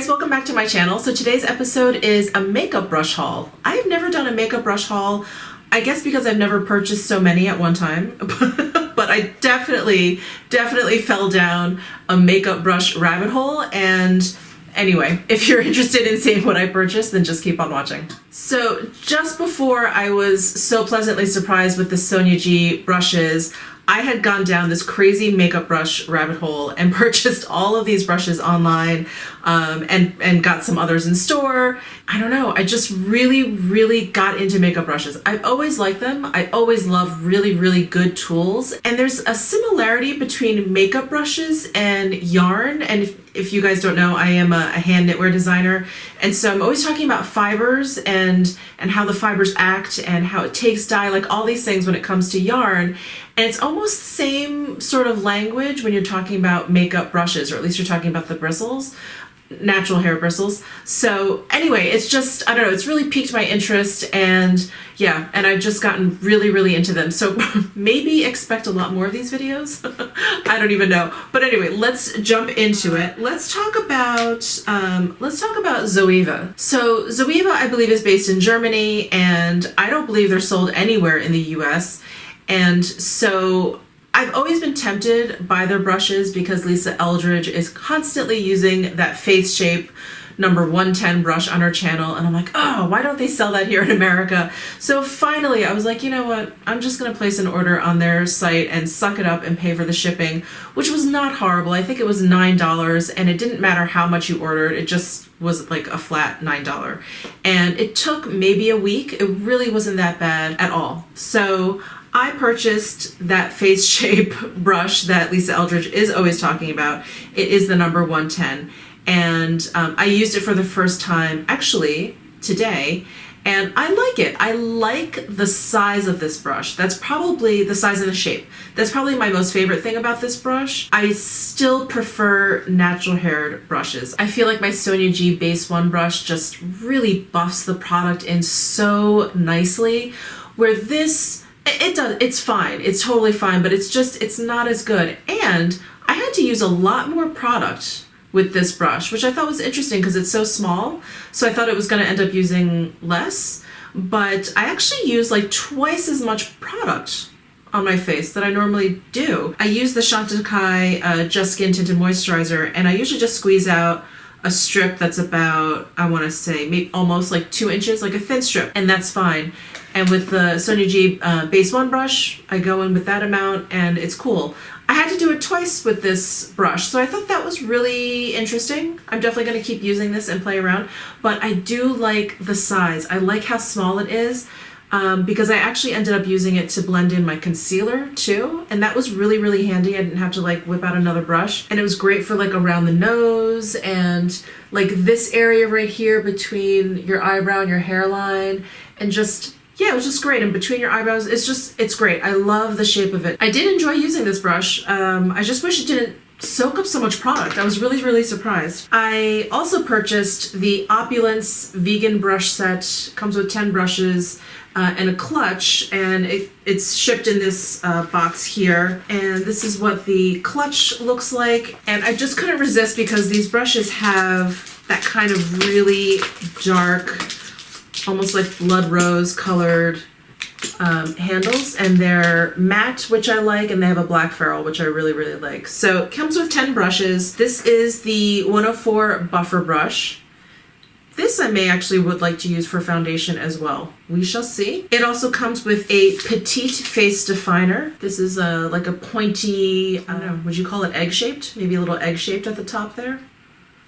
welcome back to my channel. So today's episode is a makeup brush haul. I have never done a makeup brush haul, I guess because I've never purchased so many at one time, but I definitely fell down a makeup brush rabbit hole. And anyway, if you're interested in seeing what I purchased, then just keep on watching. So just before I was so pleasantly surprised with the Sonia G brushes, I had gone down this crazy makeup brush rabbit hole and purchased all of these brushes online and got some others in store. I don't know, I just really got into makeup brushes. I've always liked them. I always love really good tools. And there's a similarity between makeup brushes and yarn. And if you guys don't know, I am a hand knitwear designer. And so I'm always talking about fibers and how the fibers act and how it takes dye, like all these things when it comes to yarn. And it's almost the same sort of language when you're talking about makeup brushes, or at least you're talking about the bristles, natural hair bristles. So anyway, it's just, I don't know, it's really piqued my interest, and yeah, and I've just gotten really into them. So maybe expect a lot more of these videos. I don't even know. But anyway, let's jump into it. Let's talk about Zoeva. So Zoeva, I believe, is based in Germany, and I don't believe they're sold anywhere in the US. And so I've always been tempted by their brushes because Lisa Eldridge is constantly using that face shape number 110 brush on her channel. And I'm like, oh, why don't they sell that here in America? So finally, I was like, you know what? I'm just going to place an order on their site and suck it up and pay for the shipping, which was not horrible. I think it was $9, and it didn't matter how much you ordered. It just was like a flat $9. And it took maybe a week. It really wasn't that bad at all. So I purchased that face shape brush that Lisa Eldridge is always talking about. It is the number 110. And I used it for the first time actually today, and I like it. I like the size of this brush. That's probably the size of the shape. That's probably my most favorite thing about this brush. I still prefer natural haired brushes. I feel like my Sonia G Base 1 brush just really buffs the product in so nicely, where this, it does, it's fine, it's totally fine, but it's not as good. And I had to use a lot more product with this brush, which I thought was interesting because it's so small. So I thought it was going to end up using less, but I actually used like twice as much product on my face that I normally do. I use the Chantecaille Just Skin Tinted Moisturizer, and I usually just squeeze out a strip that's about, I want to say, maybe almost like 2 inches, like a thin strip, and that's fine. And with the Sonia G Base 1 brush, I go in with that amount, and it's cool. I had to do it twice with this brush, so I thought that was really interesting. I'm definitely going to keep using this and play around, but I do like the size. I like how small it is, because I actually ended up using it to blend in my concealer too, and that was really handy. I didn't have to like whip out another brush, and it was great for like around the nose and like this area right here between your eyebrow and your hairline, and just, yeah, it was just great. And between your eyebrows, it's great. I love the shape of it. I did enjoy using this brush. I just wish it didn't soak up so much product. I was really surprised. I also purchased the Opulence vegan brush set. Comes with 10 brushes and a clutch, and it's shipped in this box here. And this is what the clutch looks like. And I just couldn't resist because these brushes have that kind of really dark, almost like blood rose colored handles, and they're matte, which I like, and they have a black ferrule, which I really like. So it comes with 10 brushes. This is the 104 buffer brush. This I may actually would like to use for foundation as well. We shall see. It also comes with a petite face definer. This is like a pointy, I don't know, would you call it egg-shaped? Maybe a little egg-shaped at the top there.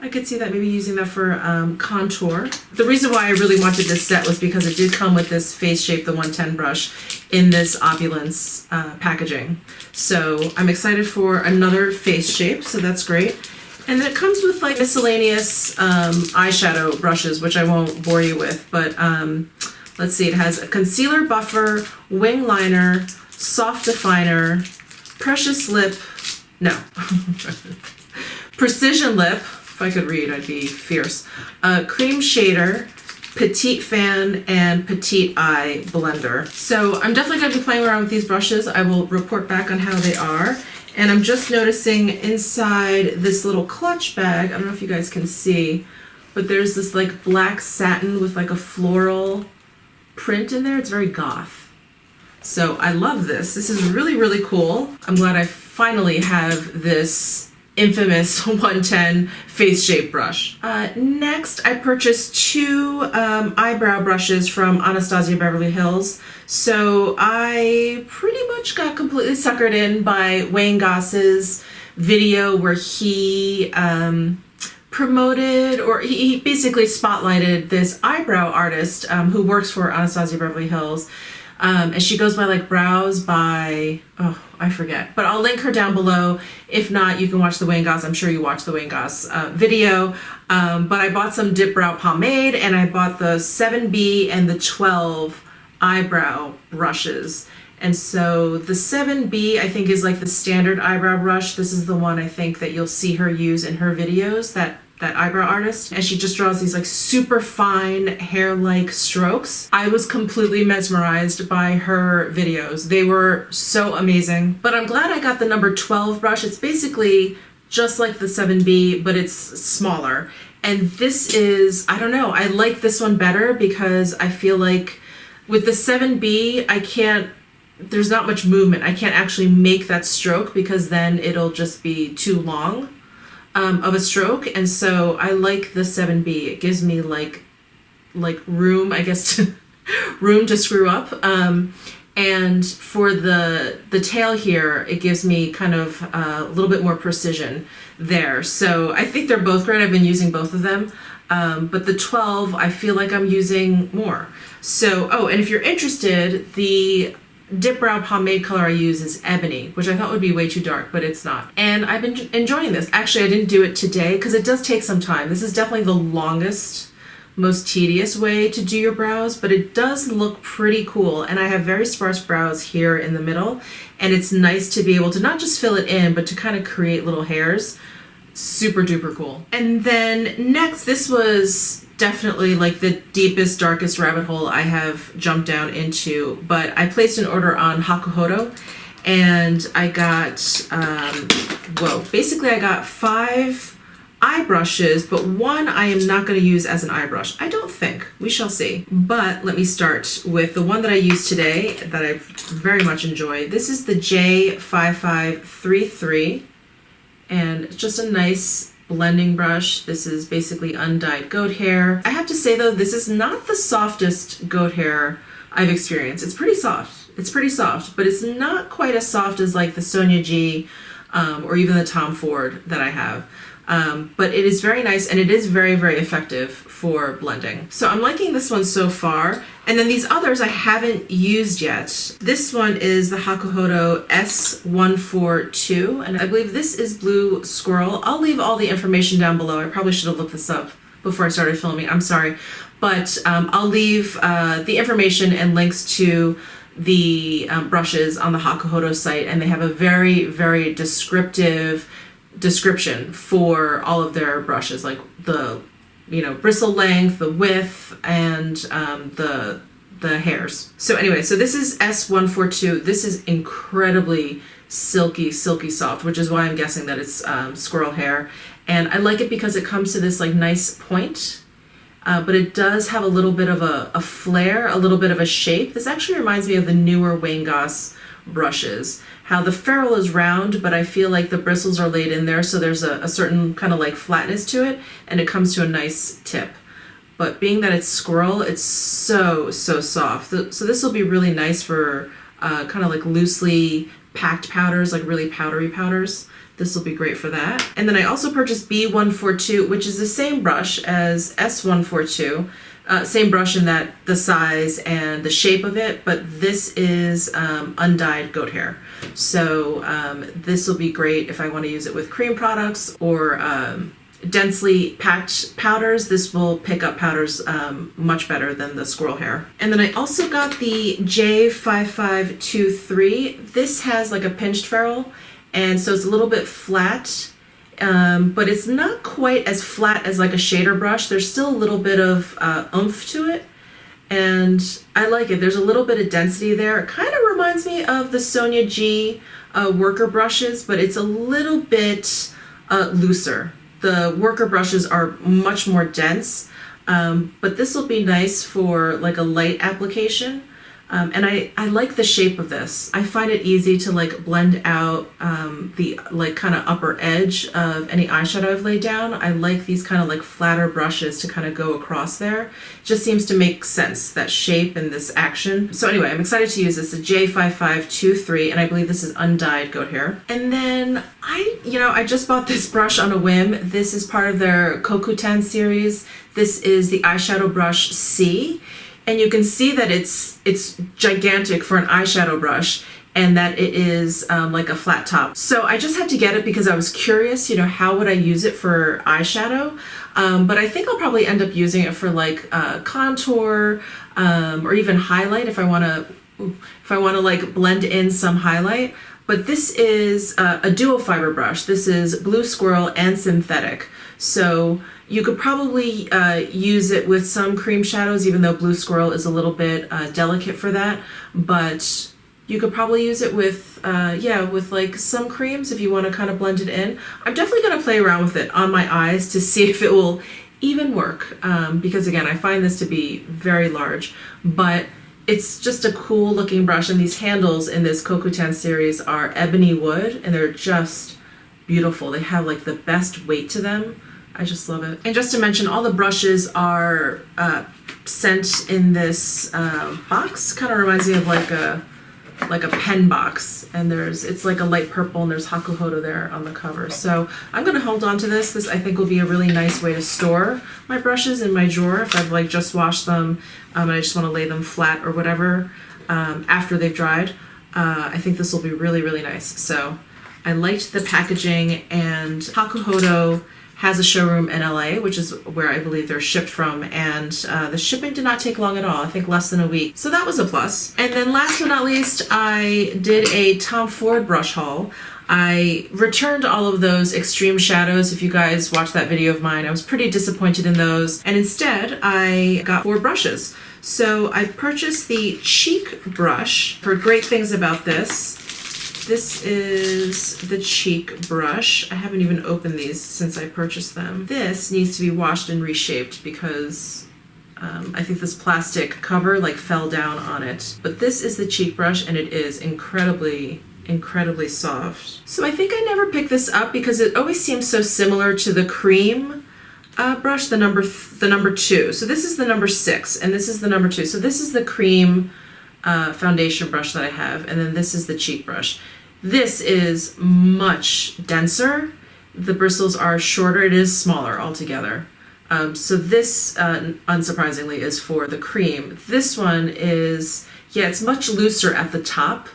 I could see that, maybe using that for contour. The reason why I really wanted this set was because it did come with this Face Shape, the 110 brush, in this Opulence packaging. So I'm excited for another Face Shape, so that's great. And then it comes with like miscellaneous eyeshadow brushes, which I won't bore you with, but let's see, it has a concealer buffer, wing liner, soft definer, precious lip, no, precision lip. If I could read, I'd be fierce. Cream shader, petite fan, and petite eye blender. So I'm definitely going to be playing around with these brushes. I will report back on how they are. And I'm just noticing inside this little clutch bag, I don't know if you guys can see, but there's this like black satin with like a floral print in there. It's very goth. So I love this. This is really, really cool. I'm glad I finally have this infamous 110 face shape brush. Next, I purchased two eyebrow brushes from Anastasia Beverly Hills. So I pretty much got completely suckered in by Wayne Goss's video where he promoted, or he basically spotlighted this eyebrow artist who works for Anastasia Beverly Hills. And she goes by like Brows by, oh, I forget. But I'll link her down below. If not, you can watch the Wayne Goss. I'm sure you watched the Wayne Goss video. But I bought some dip brow pomade, and I bought the 7B and the 12 eyebrow brushes. And so the 7B, I think, is like the standard eyebrow brush. This is the one I think that you'll see her use in her videos, that eyebrow artist, and she just draws these like super fine hair-like strokes. I was completely mesmerized by her videos. They were so amazing. But I'm glad I got the number 12 brush. It's basically just like the 7B, but it's smaller. And this is, I don't know, I like this one better because I feel like with the 7B, there's not much movement. I can't actually make that stroke because then it'll just be too long of a stroke. And so I like the 7B. It gives me like room, I guess, room to screw up. And for the tail here, it gives me kind of a little bit more precision there. So I think they're both great. I've been using both of them. But the 12, I feel like I'm using more. So, oh, and if you're interested, the dip brow pomade color I use is Ebony, which I thought would be way too dark, but it's not. And I've been enjoying this. Actually, I didn't do it today because it does take some time. This is definitely the longest, most tedious way to do your brows, but it does look pretty cool. And I have very sparse brows here in the middle, and it's nice to be able to not just fill it in, but to kind of create little hairs. Super duper cool. And then next, this was definitely like the deepest, darkest rabbit hole I have jumped down into, but I placed an order on Hakuhodo, and I got, basically I got 5 eye brushes, but one I am not going to use as an eye brush. I don't think. We shall see. But let me start with the one that I used today that I very much enjoy. This is the J5533, and it's just a nice blending brush. This is basically undyed goat hair. I have to say though, this is not the softest goat hair I've experienced. It's pretty soft. It's pretty soft, but it's not quite as soft as like the Sonia G or even the Tom Ford that I have. But it is very nice, and it is very, very effective for blending. So I'm liking this one so far. And then these others I haven't used yet. This one is the Hakuhodo S142, and I believe this is Blue Squirrel. I'll leave all the information down below. I probably should have looked this up before I started filming. I'm sorry. But I'll leave the information and links to the brushes on the Hakuhodo site, and they have a very, very descriptive description for all of their brushes, like the bristle length, the width, and the hairs. So anyway, so this is S142. This is incredibly silky soft, which is why I'm guessing that it's squirrel hair. And I like it because it comes to this like nice point, but it does have a little bit of a flare, a little bit of a shape. This actually reminds me of the newer Wayne Goss brushes, how the ferrule is round, but I feel like the bristles are laid in there, so there's a certain kind of like flatness to it, and it comes to a nice tip. But being that it's squirrel, it's so soft. So this will be really nice for kind of like loosely packed powders, like really powdery powders. This will be great for that. And then I also purchased B142, which is the same brush as S142. Same brush in that the size and the shape of it, but this is undyed goat hair. So this will be great if I want to use it with cream products or densely packed powders. This will pick up powders much better than the squirrel hair. And then I also got the J5523. This has like a pinched ferrule, and so it's a little bit flat. But it's not quite as flat as like a shader brush. There's still a little bit of oomph to it, and I like it. There's a little bit of density there. It kind of reminds me of the Sonia G worker brushes, but it's a little bit looser. The worker brushes are much more dense, but this will be nice for like a light application. And I like the shape of this. I find it easy to like blend out the like kind of upper edge of any eyeshadow I've laid down. I like these kind of like flatter brushes to kind of go across there. It just seems to make sense, that shape and this action. So anyway, I'm excited to use this, the J5523, and I believe this is undyed goat hair. And then I just bought this brush on a whim. This is part of their Kokutan series. This is the eyeshadow brush C. And you can see that it's gigantic for an eyeshadow brush, and that it is like a flat top. So I just had to get it because I was curious, how would I use it for eyeshadow? But I think I'll probably end up using it for like contour or even highlight if I want to like blend in some highlight. But this is a duo fiber brush. This is Blue Squirrel and synthetic. So you could probably use it with some cream shadows, even though Blue Squirrel is a little bit delicate for that. But you could probably use it with, with like some creams if you want to kind of blend it in. I'm definitely going to play around with it on my eyes to see if it will even work. Because again, I find this to be very large, but it's just a cool looking brush. And these handles in this Kokutan series are ebony wood, and they're just beautiful. They have like the best weight to them. I just love it. And just to mention, all the brushes are sent in this box. Kind of reminds me of like a pen box. And it's like a light purple, and there's Hakuhodo there on the cover. So I'm going to hold on to this. This I think will be a really nice way to store my brushes in my drawer if I've like just washed them and I just want to lay them flat or whatever after they've dried. I think this will be really, really nice. So I liked the packaging, and Hakuhodo has a showroom in LA, which is where I believe they're shipped from, and the shipping did not take long at all. I think less than a week. So that was a plus. And then last but not least, I did a Tom Ford brush haul. I returned all of those extreme shadows. If you guys watched that video of mine, I was pretty disappointed in those. And instead, I got 4 brushes. So I purchased the cheek brush. Heard great things about this. This is the cheek brush. I haven't even opened these since I purchased them. This needs to be washed and reshaped because I think this plastic cover like fell down on it. But this is the cheek brush, and it is incredibly soft. So I think I never picked this up because it always seems so similar to the cream brush, the number 2. So this is the number 6, and this is the number 2. So this is the cream foundation brush that I have, and then this is the cheek brush. This is much denser. The bristles are shorter. It is smaller altogether. So this, unsurprisingly, is for the cream. This one is, it's much looser at the top.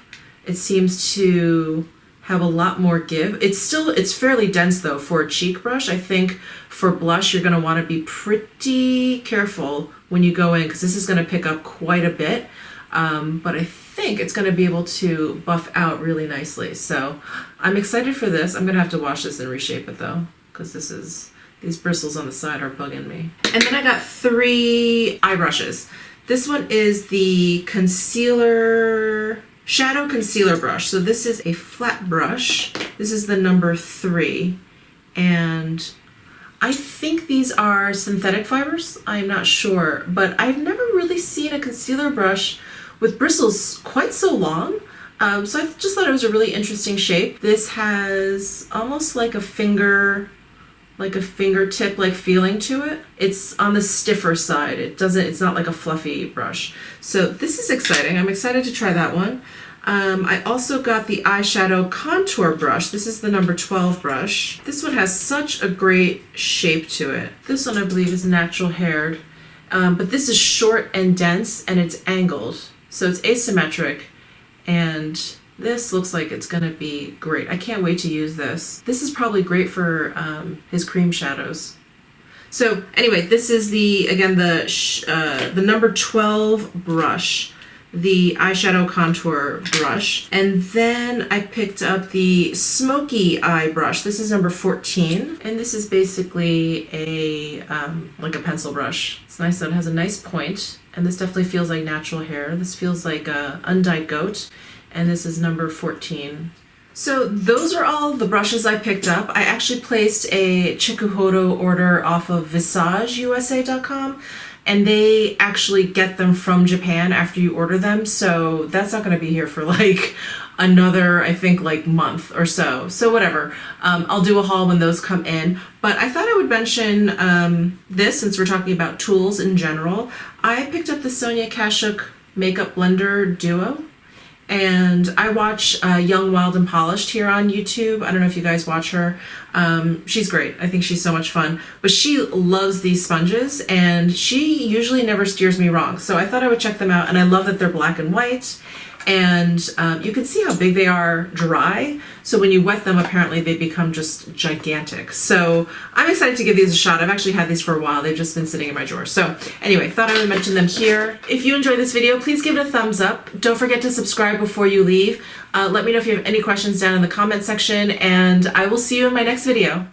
It seems to have a lot more give. It's fairly dense though for a cheek brush. I think for blush, you're gonna wanna be pretty careful when you go in because this is gonna pick up quite a bit. But I think it's going to be able to buff out really nicely. So I'm excited for this. I'm going to have to wash this and reshape it though, because these bristles on the side are bugging me. And then I got 3 eye brushes. This one is the shadow concealer brush. So this is a flat brush. This is the number 3. And I think these are synthetic fibers. I'm not sure, but I've never really seen a concealer brush with bristles quite so long. So I just thought it was a really interesting shape. This has almost like a fingertip like feeling to it. It's on the stiffer side. It's not like a fluffy brush. So this is exciting. I'm excited to try that one. I also got the eyeshadow contour brush. This is the number 12 brush. This one has such a great shape to it. This one I believe is natural haired, but this is short and dense, and it's angled. So it's asymmetric, and this looks like it's gonna be great. I can't wait to use this. This is probably great for his cream shadows. So anyway, this is the number 12 brush, the eyeshadow contour brush. And then I picked up the smoky eye brush. This is number 14. And this is basically like a pencil brush. It's nice that it has a nice point. And this definitely feels like natural hair. This feels like undyed goat. And this is number 14. So those are all the brushes I picked up. I actually placed a Hakuhodo order off of VisageUSA.com, and they actually get them from Japan after you order them, so that's not going to be here for like another, I think, like month or so. So whatever. I'll do a haul when those come in. But I thought I would mention this since we're talking about tools in general. I picked up the Sonia Kashuk Makeup Blender Duo. And I watch Young, Wild, and Polished here on YouTube. I don't know if you guys watch her. She's great. I think she's so much fun. But she loves these sponges, and she usually never steers me wrong. So I thought I would check them out, and I love that they're black and white. And you can see how big they are dry. So when you wet them, apparently they become just gigantic. So I'm excited to give these a shot. I've actually had these for a while. They've just been sitting in my drawer. So anyway, thought I would mention them here. If you enjoyed this video, please give it a thumbs up. Don't forget to subscribe before you leave. Let me know if you have any questions down in the comment section, and I will see you in my next video.